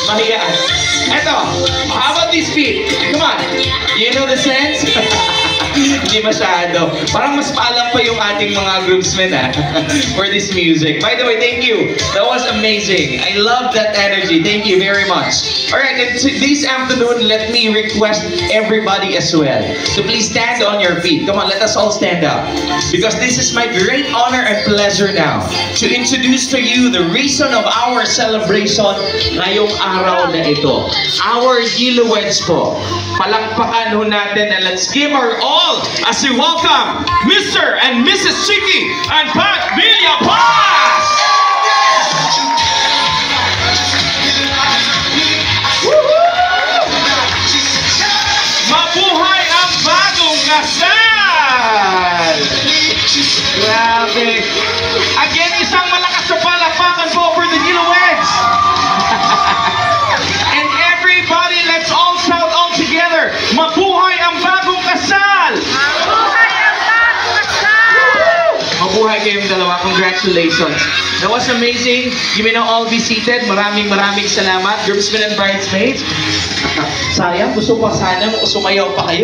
Mahiyaan. Eto, how about this beat? Come on. You know the sense? Hindi masyado. Parang mas paalam pa yung ating mga groomsmen for this music. By the way, thank you. That was amazing. I love that energy. Thank you very much. Alright, and this afternoon, let me request everybody as well. So please stand on your feet. Come on, let us all stand up. Because this is my great honor and pleasure now to introduce to you the reason of our celebration ngayong araw na ito. Our Gilaweds po. Palakpakan ho natin and let's give our all as we welcome Mr. and Mrs. Chiki and Pat Villapaz! Mabuhay ang bagong kasal! Grabe! Again, isang malakas na palakpakan po for the Gilaweds! And everybody, let's all shout all together! Mabuhay ang bagong kasal! Mabuhay ang bagong kasal! Mabuhay kayong dalawa. Congratulations. That was amazing. You may now all be seated. Maraming salamat. Groomsmen and bridesmaids. Sayang, gusto pa sana sumayaw pa kayo.